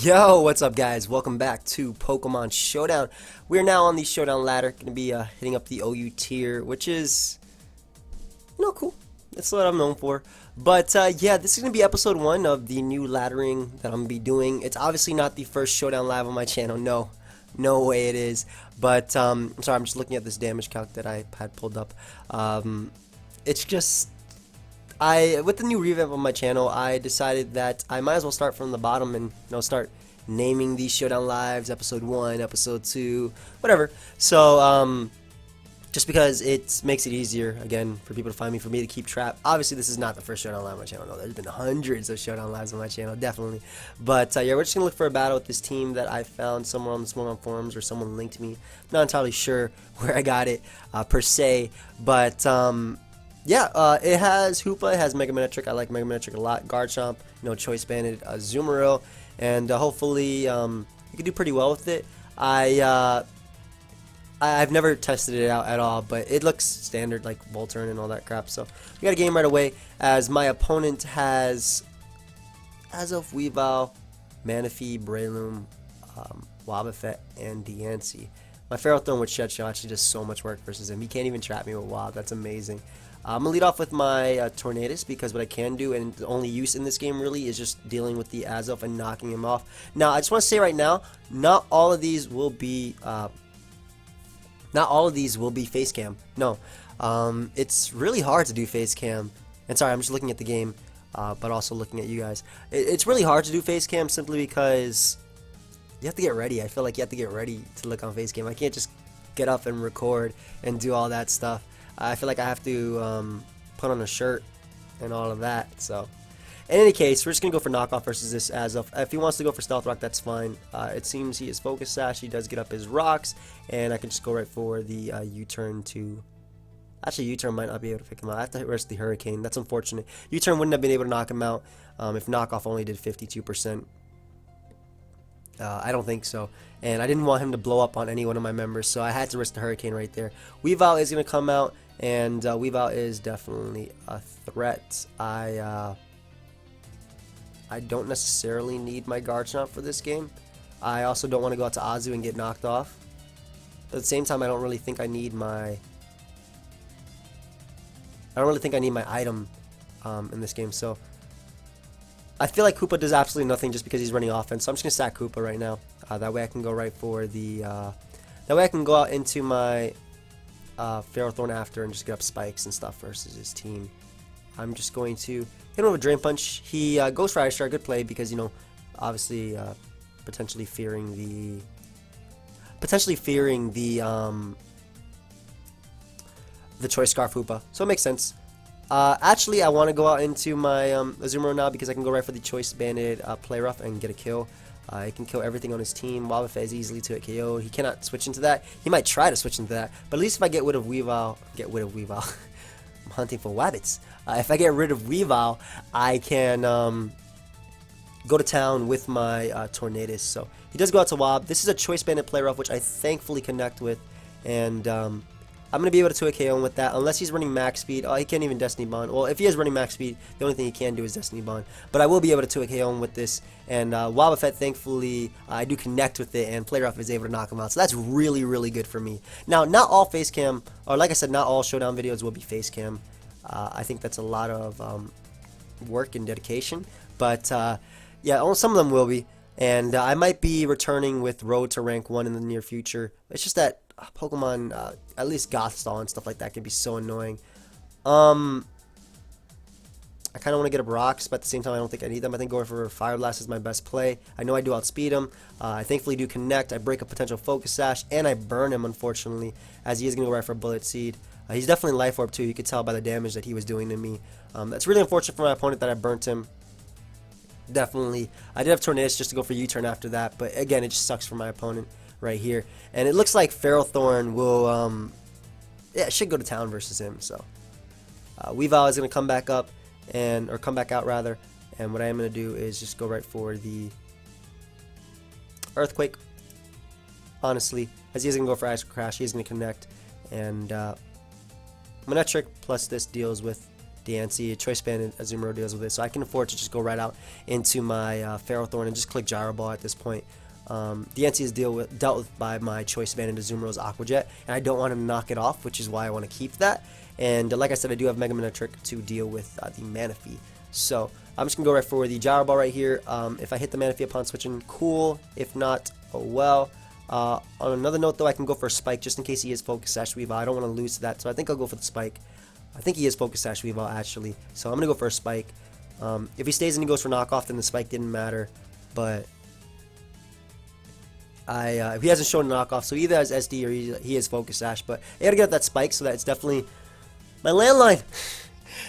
Yo, what's up guys? Welcome back to Pokemon Showdown. We're now on the Showdown ladder, going to be hitting up the OU tier, which is, cool. That's what I'm known for. But yeah, this is going to be episode 1 of the new laddering that I'm going to be doing. It's obviously not the first Showdown live on my channel, no way it is. But, I'm sorry, I'm just looking at this damage calc that I had pulled up. It's just, with the new revamp on my channel, I decided that I might as well start from the bottom and start naming these Showdown lives, episode 1, episode 2, whatever. So just because it makes it easier again for people to find me, for me to keep track. Obviously this is not the first Showdown live on my channel. No, there's been hundreds of Showdown lives on my channel, definitely. But yeah, we're just gonna look for a battle with this team that I found somewhere on the Pokemon forums, or someone linked me. I'm not entirely sure where I got it per se, but yeah, it has Hoopa, it has Mega Manectric. I like Mega Manectric a lot. Garchomp, Choice Banded, Azumarill, and hopefully you can do pretty well with it. I've never tested it out at all, but it looks standard, like Volturn and all that crap. So we got a game right away, as my opponent has Azelf, Weavile, Manaphy, Breloom, Wobbuffet, and Diancie. My Ferrothorn with Shed actually does so much work versus him. He can't even trap me with Wob. That's amazing. I'm going to lead off with my Tornadus, because what I can do, and the only use in this game really, is just dealing with the Azelf and knocking him off. Now, I just want to say right now, not all of these will be face cam. No. It's really hard to do face cam. And sorry, I'm just looking at the game, but also looking at you guys. It's really hard to do face cam simply because you have to get ready. I feel like you have to get ready to look on face cam. I can't just get up and record and do all that stuff. I feel like I have to put on a shirt and all of that. So, in any case, we're just going to go for knockoff versus this Azelf. If he wants to go for Stealth Rock, that's fine. It seems he is Focus Sash. He does get up his rocks, and I can just go right for the U-turn to... Actually, U-turn might not be able to pick him out. I have to risk the Hurricane. That's unfortunate. U-turn wouldn't have been able to knock him out if knockoff only did 52%. I don't think so, and I didn't want him to blow up on any one of my members, so I had to risk the Hurricane right there. Weavile is going to come out, and Weavile is definitely a threat. I don't necessarily need my Garchomp for this game. I also don't want to go out to Azu and get knocked off. But at the same time, I don't really think I need my item in this game, so I feel like Koopa does absolutely nothing just because he's running offense, so I'm just going to sack Koopa right now. That way I can go right for the... that way I can go out into my Ferrothorn after and just get up spikes and stuff versus his team. I'm just going to hit him with a Drain Punch. He goes for Ice Shard, good play, because, obviously potentially fearing the... the Choice Scarf Hoopa, so it makes sense. Actually, I want to go out into my Azumarill now, because I can go right for the Choice Banded Play Rough and get a kill. He can kill everything on his team. Wobbuffet is easily to hit KO. He cannot switch into that. He might try to switch into that, but at least if I get rid of Weavile, I'm hunting for Wabbits. If I get rid of Weavile, I can go to town with my Tornadus. So he does go out to Wob. This is a Choice Banded Play Rough, which I thankfully connect with, and I'm going to be able to 2 KO him with that, unless he's running max speed. Oh, he can't even Destiny Bond. Well, if he is running max speed, the only thing he can do is Destiny Bond. But I will be able to 2 KO him with this, and Wobbuffet, thankfully, I do connect with it, and Play Rough is able to knock him out. So that's really, really good for me. Now, not all face cam, or like I said, not all Showdown videos will be face cam. I think that's a lot of work and dedication. But, yeah, some of them will be. And I might be returning with Road to Rank 1 in the near future. It's just that Pokemon, at least Gothstall and stuff like that, can be so annoying. I kind of want to get up rocks, but at the same time I don't think I need them. I think going for Fire Blast is my best play. I know I do outspeed him. I thankfully do connect. I break a potential Focus Sash, and I burn him, unfortunately, as he is going to go right for a Bullet Seed. He's definitely Life Orb too. You could tell by the damage that he was doing to me. That's really unfortunate for my opponent that I burnt him. Definitely. I did have Tornadus just to go for U-turn after that, but again, it just sucks for my opponent right here. And it looks like Ferrothorn will, yeah, should go to town versus him. So Weavile is going to come back up, or come back out rather, and what I am going to do is just go right for the Earthquake. Honestly, as he is going to go for Ice Crash, he is going to connect, and Manectric plus this deals with Diancie. Choice Banded Azumarill deals with it, so I can afford to just go right out into my Ferrothorn and just click Gyro Ball at this point. Diancie is dealt with by my Choice Banded Azumarill's Aqua Jet, and I don't want to knock it off, which is why I want to keep that. And like I said, I do have Mega Manectric to deal with the Manaphy. So I'm just going to go right for the Gyro Ball right here. If I hit the Manaphy upon switching, cool. If not, oh well. On another note, though, I can go for a Spike just in case he is Focus Sash Weavile. I don't want to lose to that, so I think I'll go for the Spike. I think he is Focus Sash Weavile, actually. So I'm going to go for a Spike. If he stays and he goes for Knockoff, then the Spike didn't matter. But he hasn't shown a Knockoff, so either as SD or he is Focus Sash. But I got to get that Spike, so that's definitely my landline.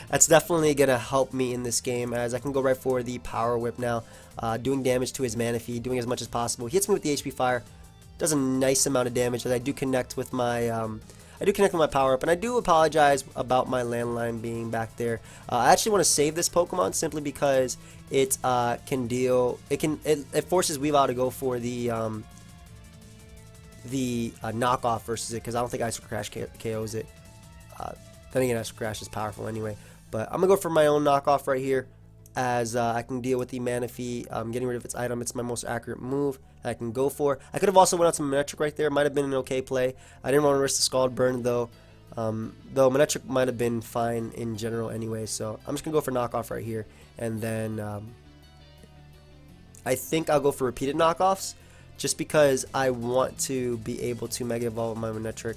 That's definitely going to help me in this game, as I can go right for the Power Whip now. Doing damage to his Manaphy, doing as much as possible. He hits me with the HP Fire. Does a nice amount of damage, as I do connect with my Power Up, and I do apologize about my landline being back there. I actually want to save this Pokemon simply because it can deal. It forces Weavile to go for the knockoff versus it, because I don't think Ice Crash KOs it. Then again, Ice Crash is powerful anyway. But I'm gonna go for my own knockoff right here, as I can deal with the Manaphy. Getting rid of its item. It's my most accurate move that I can go for. I could have also went out to Manectric right there. Might have been an okay play. I didn't want to risk the Scald Burn though. Though Manectric might have been fine in general anyway. So I'm just gonna go for knockoff right here, and then I think I'll go for repeated knockoffs, just because I want to be able to Mega Evolve my Manectric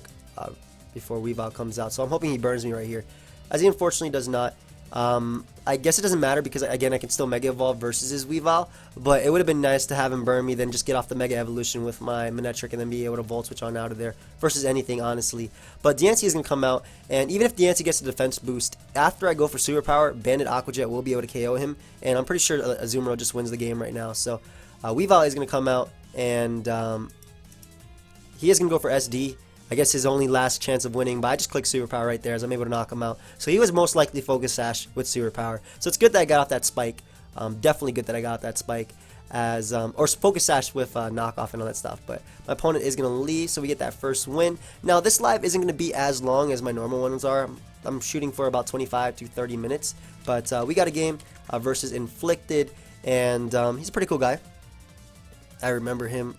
before Weavile comes out. So I'm hoping he burns me right here, as he unfortunately does not. I guess it doesn't matter, because again, I can still Mega Evolve versus his Weavile, but it would have been nice to have him burn me, then just get off the Mega Evolution with my Manectric and then be able to Volt Switch on out of there versus anything, honestly. But Diancie is going to come out, and even if Diancie gets a defense boost, after I go for Superpower, Banded Aqua Jet will be able to KO him, and I'm pretty sure Azumarill just wins the game right now. So Weavile is going to come out, and he is going to go for SD. I guess his only last chance of winning, but I just clicked Superpower right there, as I'm able to knock him out. So he was most likely Focus Sash with Superpower. So it's good that I got off that Spike. Definitely good that I got off that Spike, as or Focus Sash with knockoff and all that stuff. But my opponent is going to leave, so we get that first win. Now this live isn't going to be as long as my normal ones are. I'm shooting for about 25 to 30 minutes. But we got a game versus Inflicted, and he's a pretty cool guy. I remember him.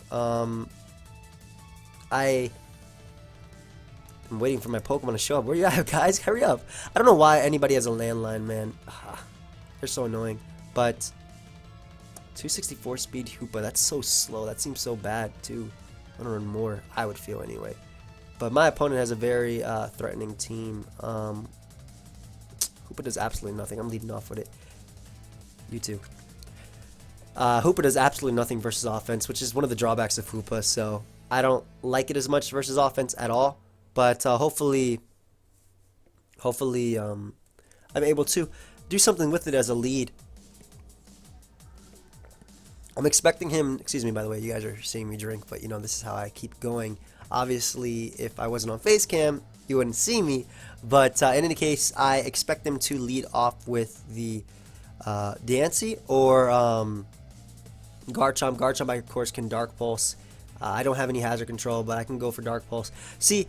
I'm waiting for my Pokemon to show up. Where you at, guys? Hurry up. I don't know why anybody has a landline, man. They're so annoying. But 264 speed Hoopa, that's so slow. That seems so bad, too. I want to run more, I would feel anyway. But my opponent has a very threatening team. Hoopa does absolutely nothing. I'm leading off with it. You too. Hoopa does absolutely nothing versus offense, which is one of the drawbacks of Hoopa. So I don't like it as much versus offense at all. But hopefully I'm able to do something with it as a lead. I'm expecting him, excuse me by the way, you guys are seeing me drink, but you know, this is how I keep going. Obviously, if I wasn't on face cam, you wouldn't see me. But in any case, I expect him to lead off with the Diancie or Garchomp. Garchomp, of course, can Dark Pulse. I don't have any hazard control, but I can go for Dark Pulse. See,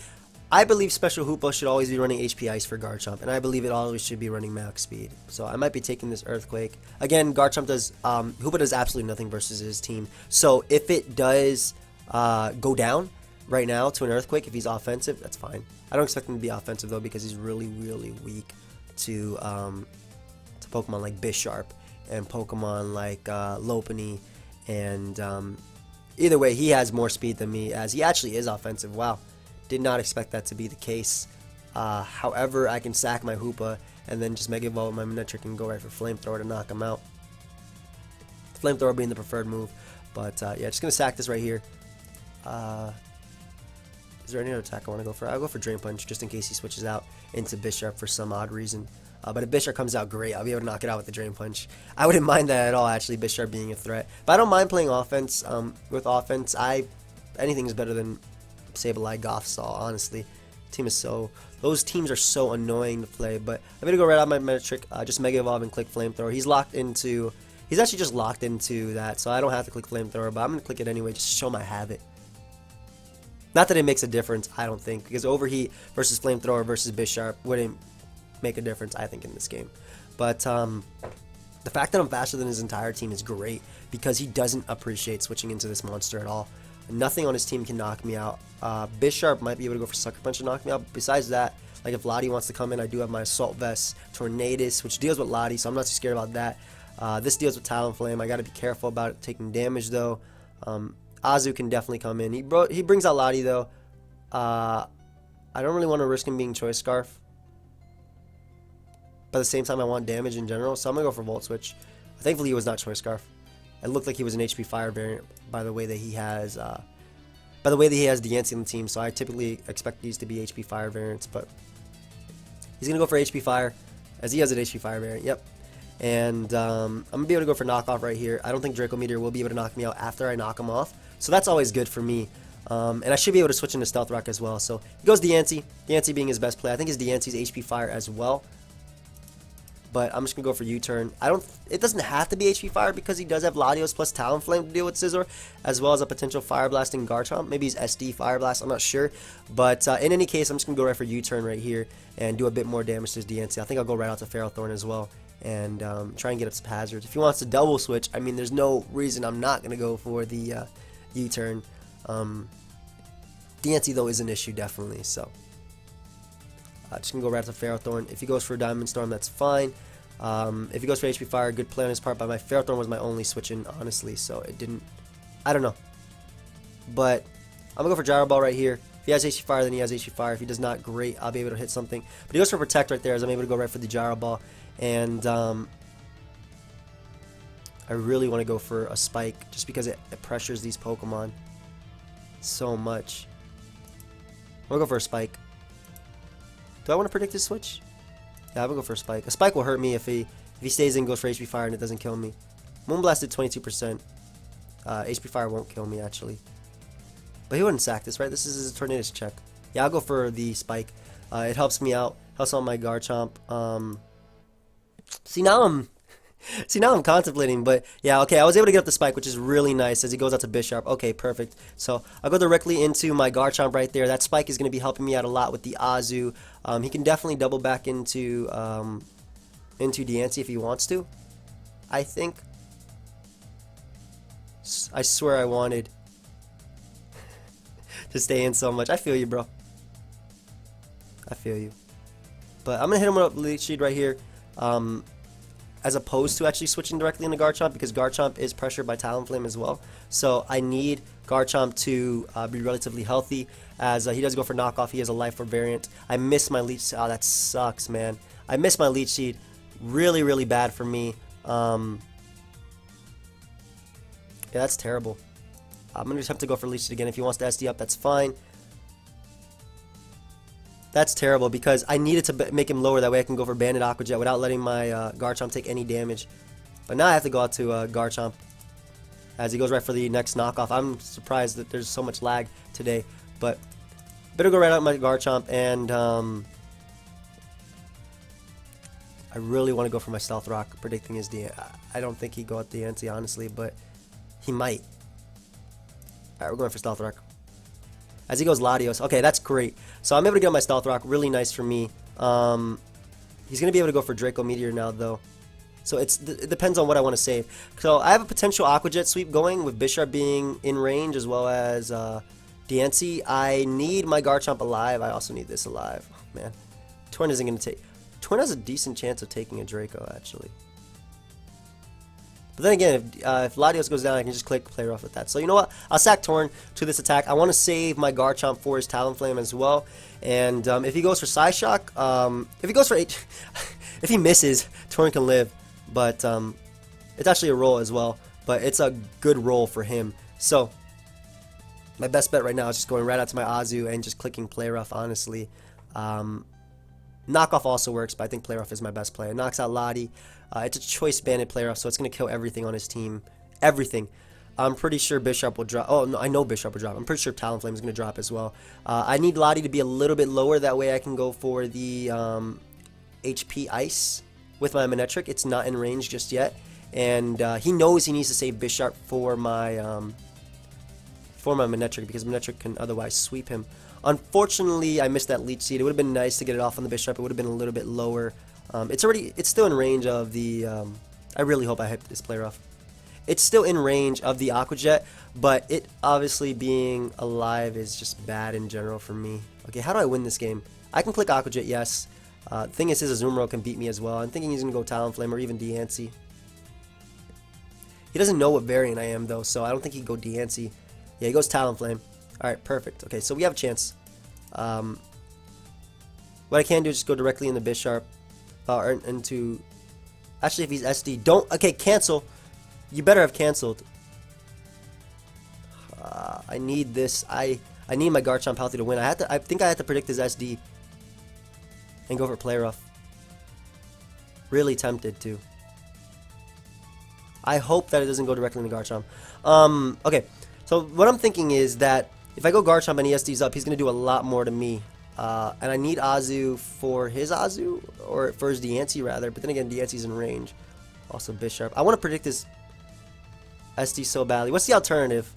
I believe Special Hoopa should always be running HP Ice for Garchomp, and I believe it always should be running Max Speed. So I might be taking this Earthquake. Again, Garchomp does, Hoopa does absolutely nothing versus his team. So if it does go down right now to an Earthquake, if he's offensive, that's fine. I don't expect him to be offensive though, because he's really, really weak to Pokemon like Bisharp and Pokemon like Lopunny, and either way, he has more speed than me, as he actually is offensive. Wow. Did not expect that to be the case. However, I can sack my Hoopa and then just Mega Evolve my Manectric and go right for Flamethrower to knock him out. Flamethrower being the preferred move. But yeah, just going to sack this right here. Is there any other attack I want to go for? I'll go for Drain Punch just in case he switches out into Bisharp for some odd reason. But if Bisharp comes out, great. I'll be able to knock it out with the Drain Punch. I wouldn't mind that at all, actually, Bisharp being a threat. But I don't mind playing offense. With offense, anything is better than Sableye, Gothstall, honestly. Those teams are so annoying to play. But I'm going to go right out my Manectric, just Mega Evolve and click Flamethrower. He's actually just locked into that, so I don't have to click Flamethrower, but I'm going to click it anyway just to show him I have it. Not that it makes a difference, I don't think, because Overheat versus Flamethrower versus Bisharp wouldn't make a difference, I think, in this game. But the fact that I'm faster than his entire team is great because he doesn't appreciate switching into this monster at all. Nothing on his team can knock me out. Bisharp might be able to go for Sucker Punch and knock me out. Besides that, like if Lottie wants to come in, I do have my Assault Vest, Tornadus, which deals with Lottie, so I'm not too scared about that. This deals with Talonflame. I got to be careful about it taking damage though. Azu can definitely come in. He brings out Lottie though. I don't really want to risk him being Choice Scarf. But at the same time, I want damage in general, so I'm going to go for Volt Switch. Thankfully, he was not Choice Scarf. It looked like he was an HP Fire variant by the way that he has Diancie on the team, so I typically expect these to be HP Fire variants, but he's going to go for HP Fire, as he has an HP Fire variant, yep. And I'm going to be able to go for Knockoff right here. I don't think Draco Meteor will be able to knock me out after I knock him off, so that's always good for me. And I should be able to switch into Stealth Rock as well, so he goes Diancie, Diancie being his best play. I think his Diancie's HP Fire as well. But I'm just going to go for U-turn. It doesn't have to be HP Fire because he does have Latios plus Talonflame to deal with Scizor, as well as a potential Fire Blast in Garchomp. Maybe he's SD Fire Blast, I'm not sure. But in any case, I'm just going to go right for U-turn right here and do a bit more damage to his Diancie. I think I'll go right out to Ferrothorn as well and try and get up some hazards. If he wants to double switch, I mean, there's no reason I'm not going to go for the U-turn. Diancie, though, is an issue, definitely, so... just going to go right to Ferrothorn. If he goes for Diamond Storm, that's fine. If he goes for HP Fire, good play on his part, but my Ferrothorn was my only switch in, honestly, so it didn't... I don't know. But I'm going to go for Gyro Ball right here. If he has HP Fire, then he has HP Fire. If he does not, great. I'll be able to hit something. But he goes for Protect right there, as I'm able to go right for the Gyro Ball. And I really want to go for a Spike, just because it pressures these Pokemon so much. I'm going to go for a Spike. Do I want to predict his switch? Yeah, I'm going to go for a Spike. A Spike will hurt me if he stays in, goes for HP Fire, and it doesn't kill me. Moonblast did 22%. HP Fire won't kill me, actually. But he wouldn't sack this, right? This is his Tornadus check. Yeah, I'll go for the Spike. It helps me out. Helps out my Garchomp. See, now I'm contemplating, but yeah, okay, I was able to get up the Spike, which is really nice as he goes out to Bisharp. Okay, perfect. So I'll go directly into my Garchomp right there. That Spike is going to be helping me out a lot with the Azu. He can definitely double back into Diancie if he wants to, I think. I swear I wanted to stay in so much. I feel you, bro. I feel you. But I'm going to hit him with a Leech Seed right here. As opposed to actually switching directly into Garchomp, because Garchomp is pressured by Talonflame as well. So I need Garchomp to be relatively healthy, as he does go for Knockoff. He has a Life Orb variant. I miss my Leech Seed. Oh, that sucks, man. I miss my Leech Seed. Really, really bad for me. Yeah, that's terrible. I'm going to just have to go for Leech Seed again. If he wants to SD up, that's fine. That's terrible because I needed to make him lower. That way I can go for Banded Aqua Jet without letting my Garchomp take any damage. But now I have to go out to Garchomp as he goes right for the next knockoff. I'm surprised that there's so much lag today. But better go right out my Garchomp. And I really want to go for my Stealth Rock, predicting his I don't think he'd go out Diancie, honestly, but he might. Alright, we're going for Stealth Rock. As he goes Latios. Okay, that's great. So I'm able to get my Stealth Rock. Really nice for me. He's going to be able to go for Draco Meteor now, though. So it depends on what I want to save. So I have a potential Aqua Jet sweep going with Bisharp being in range as well as Diancie. I need my Garchomp alive. I also need this alive. Oh, man. Torn isn't going to take... Torn has a decent chance of taking a Draco, actually. But then again, if Latios goes down, I can just click play rough with that. So you know what? I'll sack Torn to this attack. I want to save my Garchomp for his Talonflame as well. And if he goes for Psyshock, if he goes for if he misses, Torn can live. But it's actually a roll as well. But it's a good roll for him. So my best bet right now is just going right out to my Azu and just clicking play rough, honestly. Knockoff also works, but I think play rough is my best play. It knocks out Lottie. It's a choice banded play rough, so it's going to kill everything on his team. Everything. I'm pretty sure Bisharp will drop. Oh, no, I know Bisharp will drop. I'm pretty sure Talonflame is going to drop as well. I need Lottie to be a little bit lower. That way I can go for the HP Ice with my Manectric. It's not in range just yet. And he knows he needs to save Bisharp for my Manectric, because Manectric can otherwise sweep him Unfortunately, I missed that Leech Seed. It would have been nice to get it off on the Bisharp. It would have been a little bit lower. It's still in range of the, I really hope I hit this player off. It's still in range of the Aqua Jet, but it obviously being alive is just bad in general for me. Okay, how do I win this game? I can click Aqua Jet, yes. Thing is, his Azumarill can beat me as well. I'm thinking he's going to go Talonflame or even Diancie. He doesn't know what variant I am, though, so I don't think he can go Diancie. Yeah, he goes Talonflame. Alright, perfect. Okay, so we have a chance. What I can do is just go directly into Bisharp. Or into... Actually, if he's SD, don't... Okay, cancel. You better have canceled. I need this. I need my Garchomp healthy to win. I think I had to predict his SD. And go for Play Rough. Really tempted to. I hope that it doesn't go directly into Garchomp. Okay, so what I'm thinking is that if I go Garchomp and he SD's up, he's going to do a lot more to me. And I need Azu for his Azu, or for his Diancie rather, but then again, Diancie's in range. Also Bisharp. I want to predict his SD so badly. What's the alternative?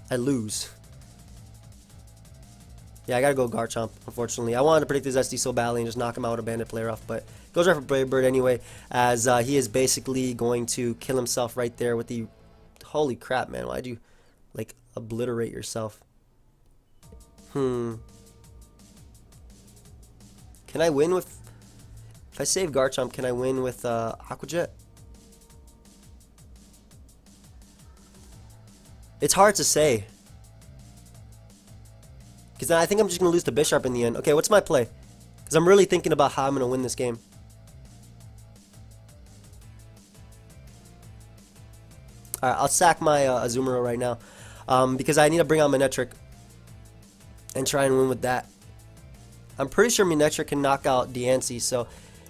I lose. Yeah, I gotta go Garchomp, unfortunately. I wanted to predict his SD so badly and just knock him out with a Bandit Player off, but goes right for Brave Bird anyway, as he is basically going to kill himself right there with the... Holy crap, man. Why'd you, like, obliterate yourself? Can I win with... If I save Garchomp, can I win with Aqua Jet? It's hard to say. Because then I think I'm just going to lose to Bisharp in the end. Okay, what's my play? Because I'm really thinking about how I'm going to win this game. Alright, I'll sack my Azumarill right now. Because I need to bring out Manectric. And try and win with that. I'm pretty sure Manectric can knock out Diancie. So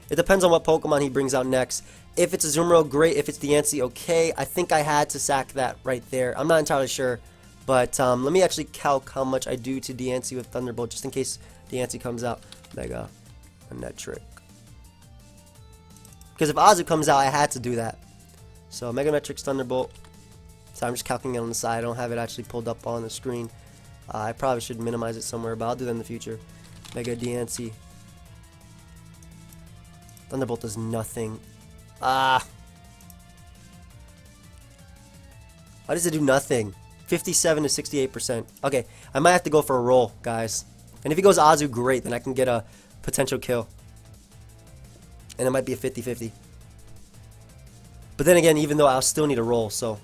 it depends on what Pokemon he brings out next. If it's Azumarill, great. If it's Diancie, okay. I think I had to sack that right there. I'm not entirely sure. But let me actually calc how much I do to Diancie with Thunderbolt, just in case Diancie comes out. Mega Manectric. Because if Azu comes out, I had to do that. So Mega Manectric's Thunderbolt. So I'm just calculating it on the side. I don't have it actually pulled up on the screen. I probably should minimize it somewhere, but I'll do that in the future. Mega Diancie. Thunderbolt does nothing. Why does it do nothing? 57 to 68%. Okay, I might have to go for a roll, guys. And if he goes Azu, great. Then I can get a potential kill. And it might be a 50-50. But then again, even though I'll still need a roll, so...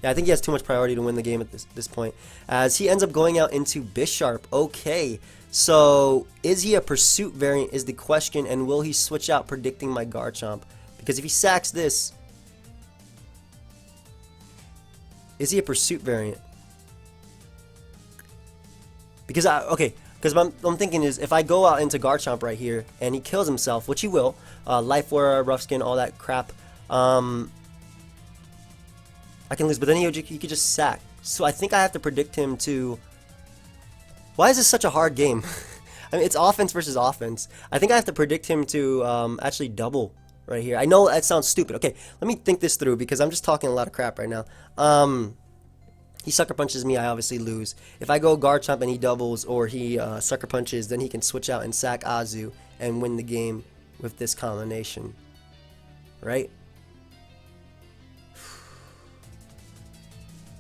Yeah, I think he has too much priority to win the game at this point. As he ends up going out into Bisharp. Okay, so is he a Pursuit variant is the question. And will he switch out predicting my Garchomp? Because if he sacks this... Is he a Pursuit variant? Because I'm thinking is if I go out into Garchomp right here and he kills himself, which he will, Life Aura, Rough Skin, all that crap, I can lose. But then he could just sack. So I think I have to predict him to. Why is this such a hard game? I mean, it's offense versus offense. I think I have to predict him to actually double. Right here. I know that sounds stupid. Okay, let me think this through because I'm just talking a lot of crap right now. He Sucker Punches me, I obviously lose. If I go Garchomp and he doubles or he Sucker Punches, then he can switch out and sack Azu and win the game with this combination. Right?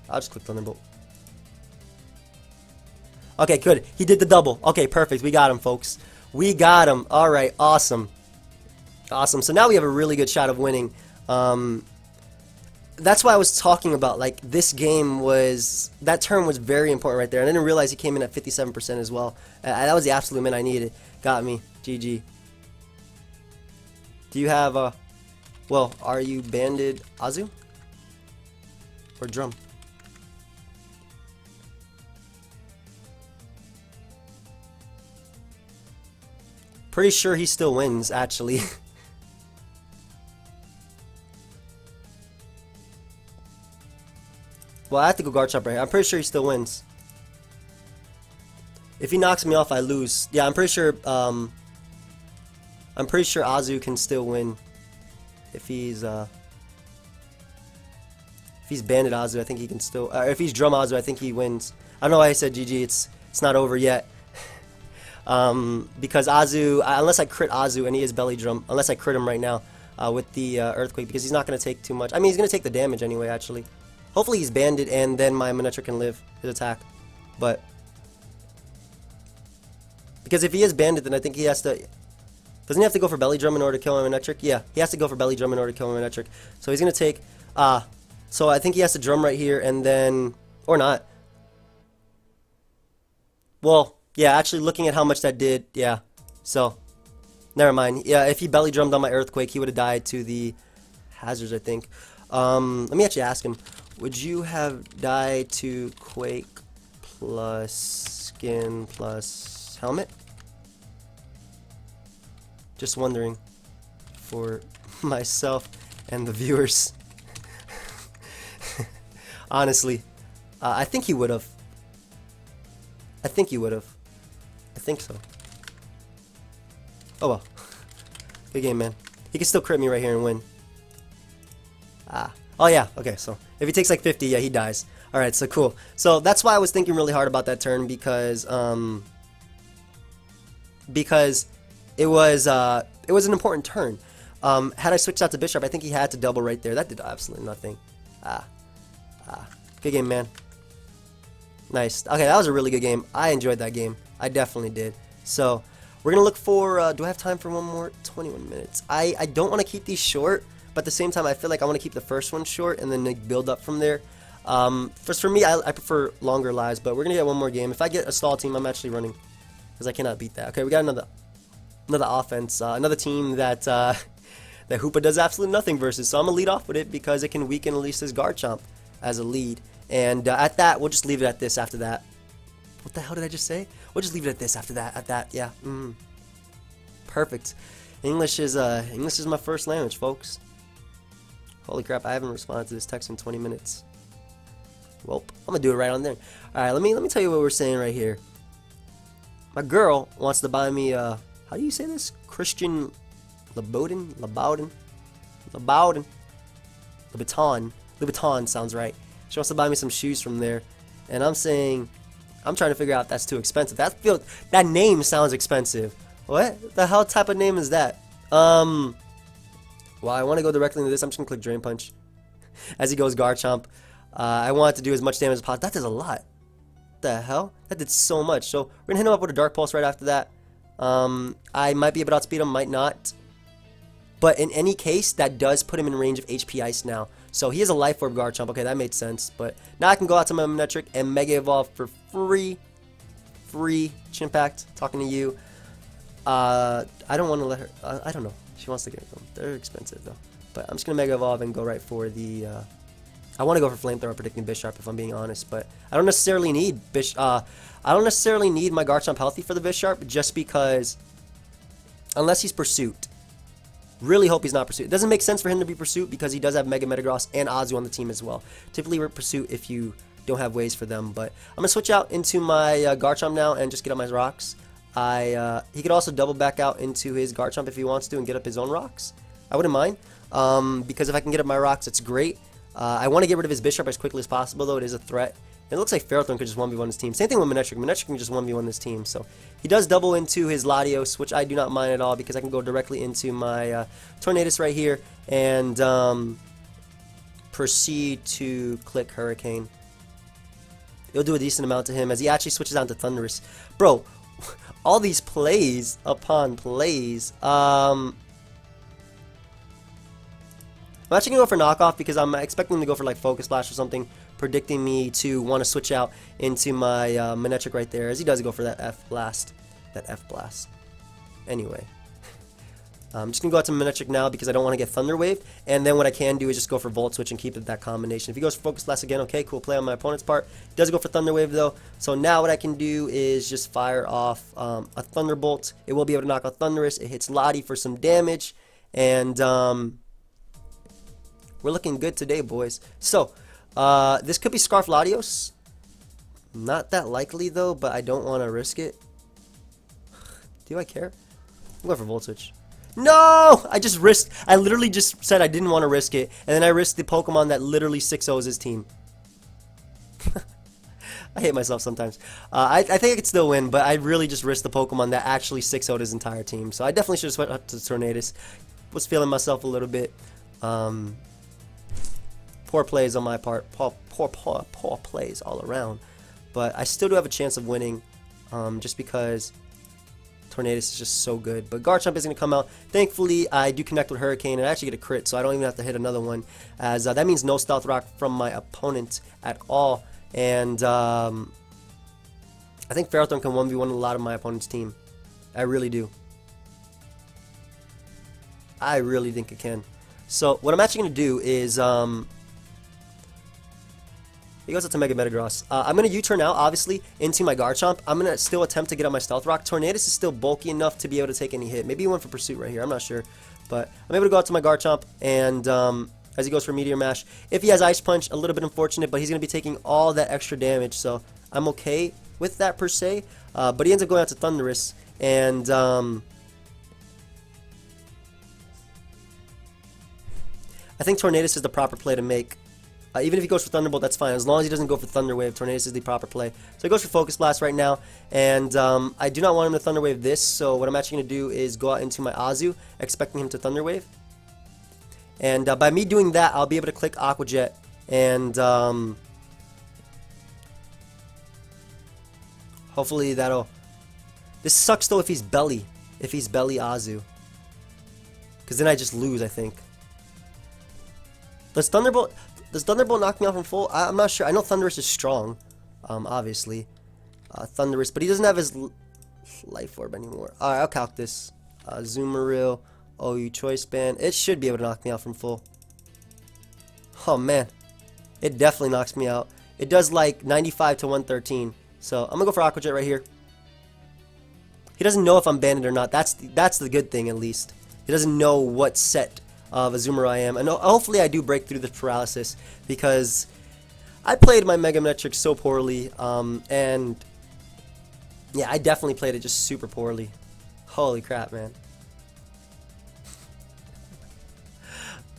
I'll just click Thunderbolt. Okay, good. He did the double. Okay, perfect. We got him, folks. We got him. Alright, awesome. Awesome. So now we have a really good shot of winning. That's why I was talking about, like, this game was... That turn was very important right there. And I didn't realize he came in at 57% as well. That was the absolute min I needed. Got me. GG. Do you have, well, are you banded Azu? Or Drum? Pretty sure he still wins, actually. Well, I have to go Garchomp right here. I'm pretty sure he still wins. If he knocks me off, I lose. Yeah, I'm pretty sure Azu can still win. If he's banded Azu, I think he can still... if he's Drum Azu, I think he wins. I don't know why I said GG. It's not over yet. Because Azu, unless I crit Azu, and he is belly drum, unless I crit him right now with the earthquake, because he's not going to take too much. I mean, he's going to take the damage anyway, actually. Hopefully he's banded, and then my Manectric can live his attack. But because if he is banded, then I think he has to. Doesn't he have to go for belly drum in order to kill my Manectric? Yeah, he has to go for belly drum in order to kill my Manectric. So he's going to take. So I think he has to drum right here, and then, or not. Well, yeah, actually looking at how much that did, yeah. So, never mind. Yeah, if he belly drummed on my earthquake, he would have died to the hazards, I think. Let me actually ask him. Would you have died to quake plus skin plus helmet? Just wondering for myself and the viewers. Honestly, I think he would have. I think he would have. I think so. Oh well. Good game, man. He can still crit me right here and win. Oh yeah. Okay, so if he takes like 50, yeah, he dies. Alright, so cool. So that's why I was thinking really hard about that turn, because it was an important turn. Had I switched out to Bishop, I think he had to double right there. That did absolutely nothing. Good game, man. Nice. Okay, that was a really good game. I enjoyed that game. I definitely did. So, we're going to look for, do I have time for one more? 21 minutes. I don't want to keep these short, but at the same time, I feel like I want to keep the first one short and then like, build up from there. For me, I prefer longer lives, but we're going to get one more game. If I get a stall team, I'm actually running, because I cannot beat that. Okay, we got another offense, another team that, that Hoopa does absolutely nothing versus. So I'm going to lead off with it because it can weaken at least his Garchomp as a lead. And at that, we'll just leave it at this after that. What the hell did I just say? We'll just leave it at this after that. At that, yeah. Perfect. English is my first language, folks. Holy crap! I haven't responded to this text in 20 minutes. Well, I'm gonna do it right on there. All right, let me tell you what we're saying right here. My girl wants to buy me how do you say this? Christian Louboutin? Louboutin sounds right. She wants to buy me some shoes from there, and I'm saying, I'm trying to figure out if that's too expensive. That name sounds expensive. What the hell type of name is that? Well, I want to go directly into this. I'm just gonna click Drain Punch. As he goes Garchomp. I want to do as much damage as possible. That does a lot. What the hell? That did so much. So we're gonna hit him up with a Dark Pulse right after that. I might be able to outspeed him, might not. But in any case, that does put him in range of HP Ice now. So he has a Life Orb Garchomp. Okay, that made sense. But now I can go out to my Manectric and Mega Evolve for free. Free. Chimpact, talking to you. I don't want to let her. I don't know. She wants to get them. They're expensive though. But I'm just gonna Mega Evolve and go right for the. I want to go for Flamethrower, predicting Bisharp if I'm being honest. But I don't necessarily need I don't necessarily need my Garchomp healthy for the Bisharp, just because, unless he's Pursuit. Really hope he's not Pursuit. It doesn't make sense for him to be Pursuit because he does have Mega Metagross and Azu on the team as well. Typically we're Pursuit if you don't have ways for them. But I'm going to switch out into my Garchomp now and just get up my rocks. He could also double back out into his Garchomp if he wants to and get up his own rocks. I wouldn't mind, because if I can get up my rocks, it's great. I want to get rid of his Bisharp as quickly as possible, though it is a threat. And it looks like Ferrothorn could just 1v1 his team. Same thing with Manectric. Manectric can just 1v1 this team. So he does double into his Latios, which I do not mind at all because I can go directly into my Tornadus right here and proceed to click Hurricane. It'll do a decent amount to him as he actually switches on to Thunderous. Bro, all these plays upon plays. I'm actually going to go for Knockoff because I'm expecting him to go for like Focus Blast or something, predicting me to want to switch out into my Manectric right there, as he does go for that F Blast. Anyway, I'm just going to go out to Manectric now because I don't want to get Thunder Wave, and then what I can do is just go for Volt Switch and keep it that combination. If he goes for Focus Blast again, okay, cool play on my opponent's part. He does go for Thunder Wave though, so now what I can do is just fire off a Thunderbolt. It will be able to knock out Thunderous. It hits Lottie for some damage, and we're looking good today, boys. So, this could be Scarf Latios. Not that likely, though, but I don't want to risk it. Do I care? I'm going for Volt Switch. No! I literally just said I didn't want to risk it, and then I risked the Pokemon that literally 6-0s his team. I hate myself sometimes. I think I could still win, but I really just risked the Pokemon that actually 6-0'd his entire team. So I definitely should have went up to Tornadus. Was feeling myself a little bit. Poor plays on my part. Poor plays all around. But I still do have a chance of winning, just because Tornadus is just so good. But Garchomp is going to come out. Thankfully, I do connect with Hurricane and I actually get a crit, so I don't even have to hit another one. As that means no Stealth Rock from my opponent at all. And I think Ferrothorn can 1v1 a lot of my opponent's team. I really do. I really think it can. So what I'm actually going to do is he goes up to Mega Metagross. I'm going to U-turn out, obviously, into my Garchomp. I'm going to still attempt to get on my Stealth Rock. Tornadus is still bulky enough to be able to take any hit. Maybe he went for Pursuit right here. I'm not sure. But I'm able to go out to my Garchomp, and as he goes for Meteor Mash. If he has Ice Punch, a little bit unfortunate, but he's going to be taking all that extra damage, so I'm okay with that per se. But he ends up going out to Thundurus, and I think Tornadus is the proper play to make. Even if he goes for Thunderbolt, that's fine. As long as he doesn't go for Thunder Wave, Tornadus is the proper play. So he goes for Focus Blast right now, and I do not want him to Thunder Wave this, so what I'm actually going to do is go out into my Azu, expecting him to Thunder Wave. And by me doing that, I'll be able to click Aqua Jet, and hopefully that'll... This sucks though if he's Belly Azu. Because then I just lose, I think. Does Thunderbolt knock me off in full? I'm not sure. I know Thundurus is strong, obviously. Thundurus, but he doesn't have his Life Orb anymore. Alright, I'll calc this. Zoomeril, OU Choice Band. It should be able to knock me out from full. Oh man. It definitely knocks me out. It does like 95 to 113. So I'm gonna go for Aqua Jet right here. He doesn't know if I'm banded or not. That's the good thing, at least. He doesn't know what set of a Zoomer I am. And hopefully I do break through the paralysis, because I played my Mega Manectric so poorly, and yeah, I definitely played it just super poorly. Holy crap, man.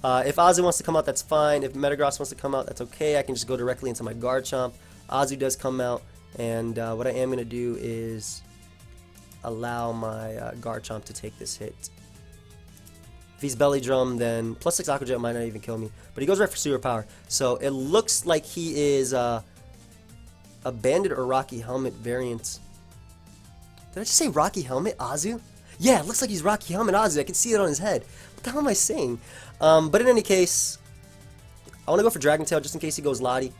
If Azu wants to come out, that's fine. If Metagross wants to come out, that's okay. I can just go directly into my Garchomp. Azu does come out, and what I am going to do is allow my Garchomp to take this hit. If he's Belly Drum, then +6 Aqua Jet might not even kill me. But he goes right for Super Power. So it looks like he is a Bandit or Rocky Helmet variant. Did I just say Rocky Helmet Azu? Yeah, it looks like he's Rocky Helmet Azu. I can see it on his head. What the hell am I saying? But in any case, I want to go for Dragon Tail just in case he goes Lottie,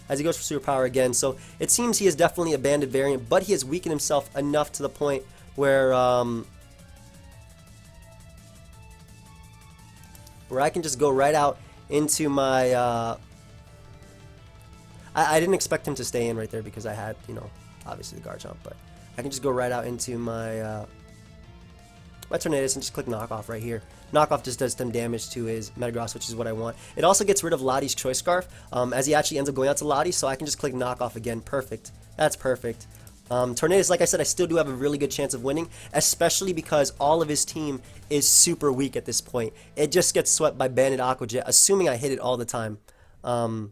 as he goes for Super Power again. So it seems he is definitely a Bandit variant, but he has weakened himself enough to the point where I can just go right out into my I didn't expect him to stay in right there because I had, you know, obviously the Garchomp, but I can just go right out into my my Tornadus and just click Knockoff right here. Knockoff just does some damage to his Metagross, which is what I want. It also gets rid of Lottie's Choice Scarf, as he actually ends up going out to Lottie, so I can just click Knockoff again. Perfect. That's perfect. Tornadus, like I said, I still do have a really good chance of winning, especially because all of his team is super weak at this point. It just gets swept by Bandit Aqua Jet, assuming I hit it all the time. You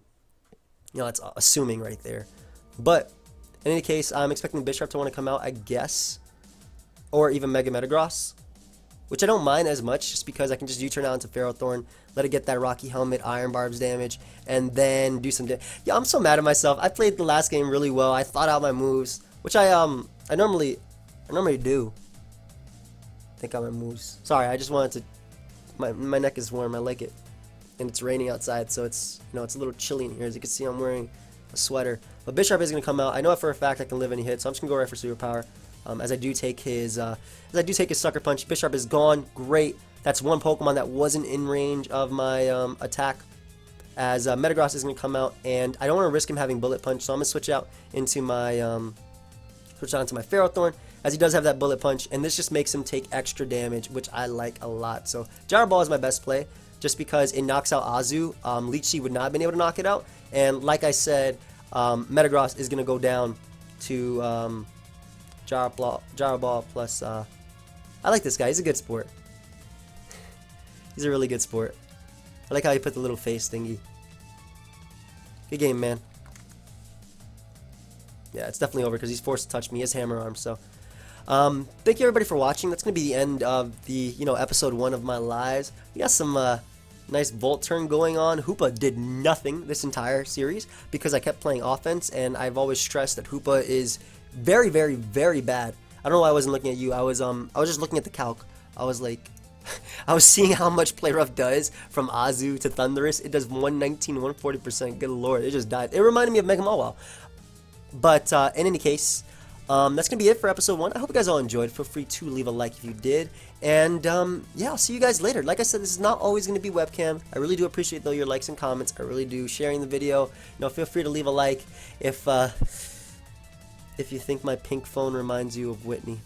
know, that's assuming right there. But in any case, I'm expecting Bisharp to want to come out, I guess, or even Mega Metagross, which I don't mind as much, just because I can just U-turn out into Ferrothorn, let it get that Rocky Helmet, Iron Barbs damage, and then do some damage. Yeah, I'm so mad at myself. I played the last game really well. I thought out my moves, which I normally do. Think out my moves. Sorry, I just wanted to. My neck is warm. I like it, and it's raining outside, so it's, you know, it's a little chilly in here. As you can see, I'm wearing a sweater. But Bisharp is gonna come out. I know for a fact I can live any hit, so I'm just gonna go right for Super Power. As I do take his Sucker Punch. Bisharp is gone. Great. That's one Pokemon that wasn't in range of my attack. As Metagross is gonna come out, and I don't want to risk him having Bullet Punch, so I'm gonna switch out into my Ferrothorn, as he does have that Bullet Punch, and this just makes him take extra damage, which I like a lot. So Gyro Ball is my best play, just because it knocks out Azu. Leech Seed would not have been able to knock it out, and like I said, Metagross is gonna go down to Gyro Ball plus. I like this guy. He's a good sport. He's a really good sport. I like how he put the little face thingy. Good game, man. Yeah, it's definitely over because he's forced to touch me. His hammer arm. So, thank you everybody for watching. That's gonna be the end of the episode 1 of my lives. We got some nice Volt turn going on. Hoopa did nothing this entire series because I kept playing offense, and I've always stressed that Hoopa is very, very, very bad. I don't know why I wasn't looking at you. I was just looking at the calc. I was like, I was seeing how much Play Rough does from Azu to Thundurus. It does 119, 140%. Good lord, it just died. It reminded me of Mega Mawile. But in any case, that's going to be it for episode 1. I hope you guys all enjoyed. Feel free to leave a like if you did. And yeah, I'll see you guys later. Like I said, this is not always going to be webcam. I really do appreciate, though, your likes and comments. I really do. Sharing the video. Feel free to leave a like if you think my pink phone reminds you of Whitney.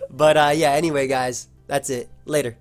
But yeah, anyway, guys, that's it. Later.